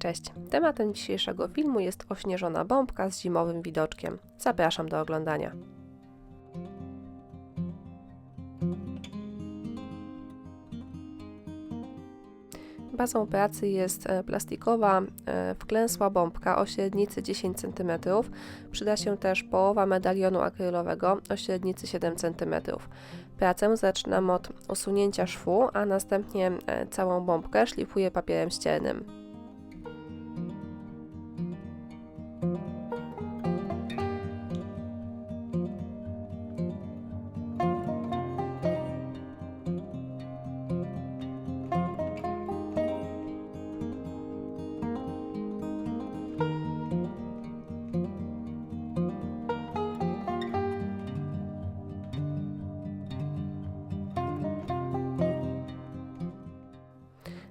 Cześć! Tematem dzisiejszego filmu jest ośnieżona bombka z zimowym widoczkiem. Zapraszam do oglądania. Bazą pracy jest plastikowa, wklęsła bombka o średnicy 10 cm. Przyda się też połowa medalionu akrylowego o średnicy 7 cm. Pracę zaczynam od usunięcia szwu, a następnie całą bombkę szlifuję papierem ściernym.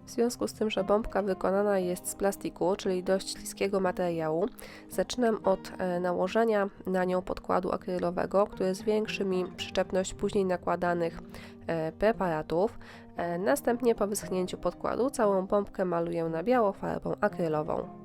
W związku z tym, że bombka wykonana jest z plastiku, czyli dość śliskiego materiału, zaczynam od nałożenia na nią podkładu akrylowego, który zwiększy mi przyczepność później nakładanych preparatów. Następnie po wyschnięciu podkładu całą bombkę maluję na biało farbą akrylową.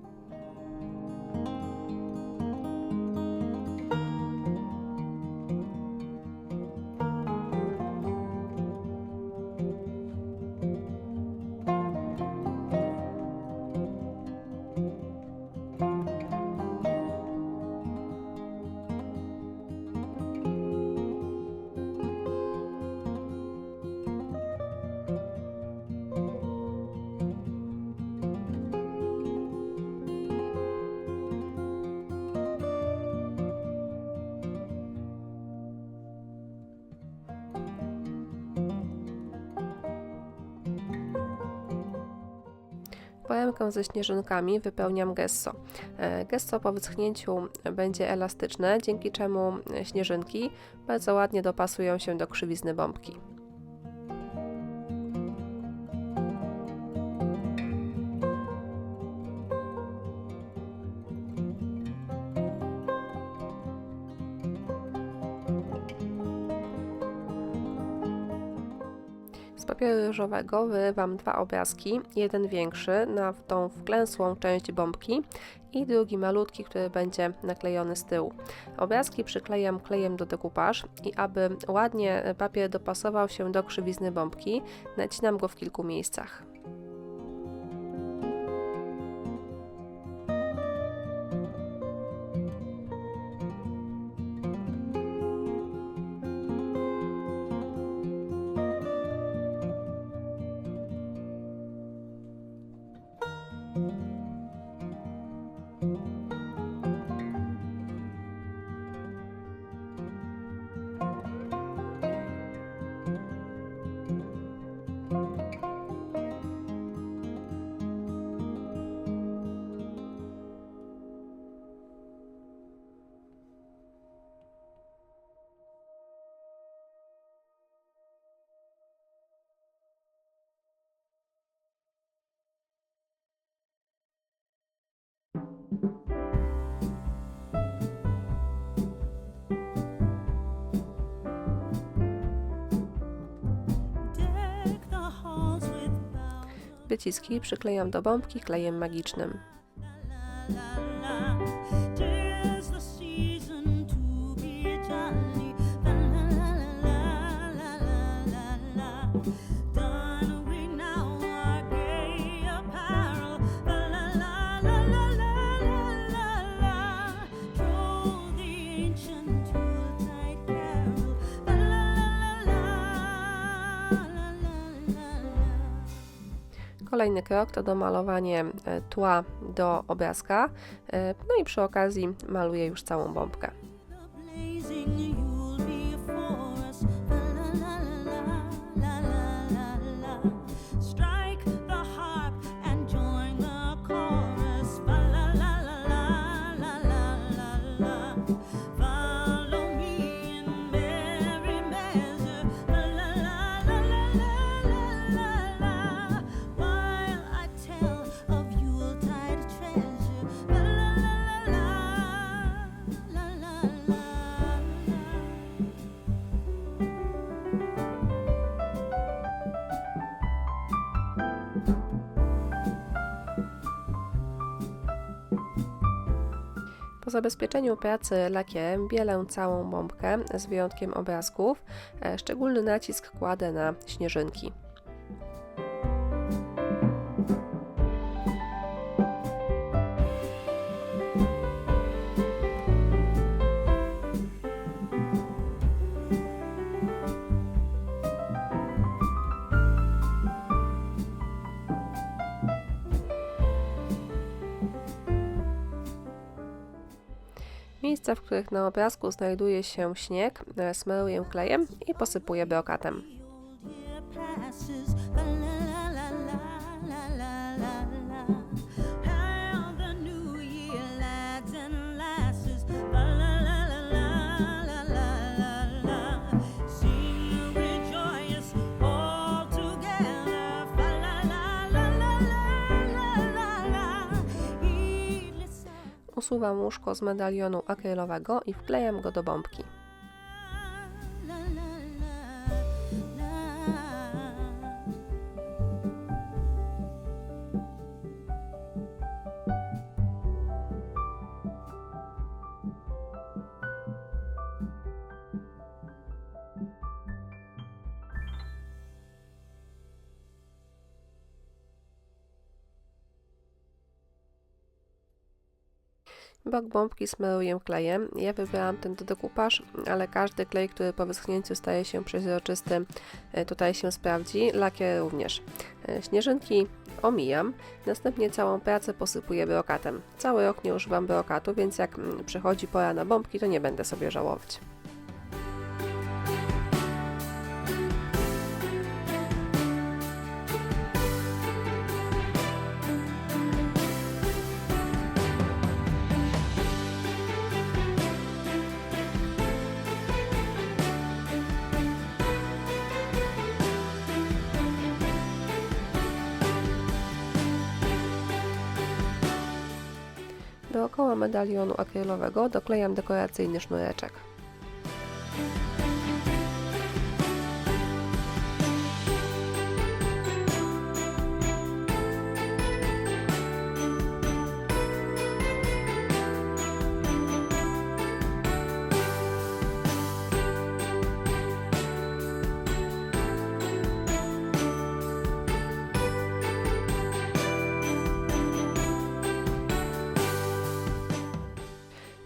Foremkę ze śnieżynkami wypełniam gesso. Gesso po wyschnięciu będzie elastyczne, dzięki czemu śnieżynki bardzo ładnie dopasują się do krzywizny bombki. Z papieru ryżowego wyrywam dwa obrazki, jeden większy na tą wklęsłą część bombki i drugi malutki, który będzie naklejony z tyłu. Obrazki przyklejam klejem do decoupage i aby ładnie papier dopasował się do krzywizny bombki, nacinam go w kilku miejscach. Wyciski przyklejam do bombki klejem magicznym. Kolejny krok to domalowanie tła do obrazka, no i przy okazji maluję już całą bombkę. Po zabezpieczeniu pracy lakierem bielę całą bombkę z wyjątkiem obrazków. Szczególny nacisk kładę na śnieżynki. Miejsca, w których na obrazku znajduje się śnieg, smaruję klejem i posypuję brokatem. Usuwam łóżko z medalionu akrylowego i wklejam go do bombki. Bok bombki smaruję klejem. Ja wybrałam ten dekupaż, ale każdy klej, który po wyschnięciu staje się przeźroczysty, tutaj się sprawdzi. Lakier również. Śnieżynki omijam, następnie całą pracę posypuję brokatem. Cały rok nie używam brokatu, więc jak przychodzi pora na bombki, to nie będę sobie żałować. Dookoła medalionu akrylowego doklejam dekoracyjny sznureczek.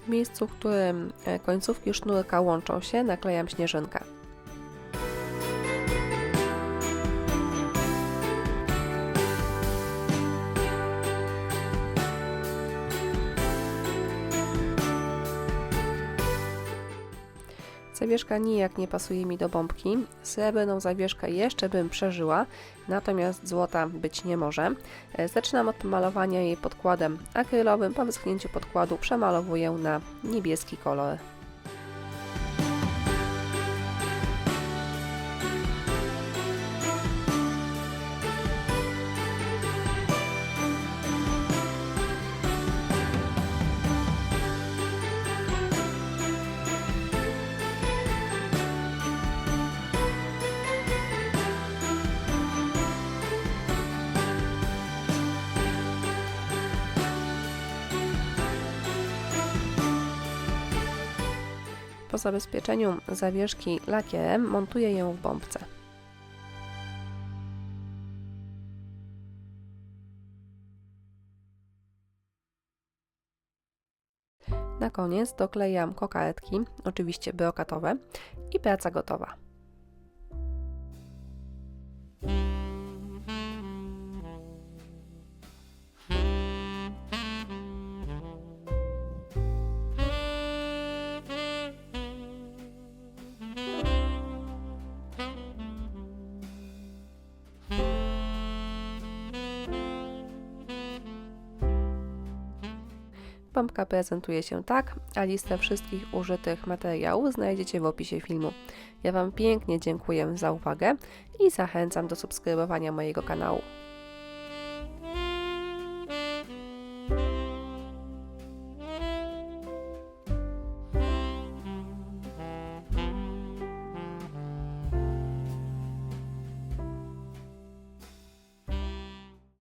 W miejscu, w którym końcówki sznurka łączą się, naklejam śnieżynkę. Zawieszka nijak nie pasuje mi do bombki. Srebrną zawieszkę jeszcze bym przeżyła, natomiast złota być nie może. Zaczynam od pomalowania jej podkładem akrylowym. Po wyschnięciu podkładu przemalowuję na niebieski kolor. Po zabezpieczeniu zawieszki lakierem montuję ją w bombce. Na koniec doklejam kokardki, oczywiście brokatowe, i praca gotowa. Bombka prezentuje się tak, a listę wszystkich użytych materiałów znajdziecie w opisie filmu. Ja Wam pięknie dziękuję za uwagę i zachęcam do subskrybowania mojego kanału.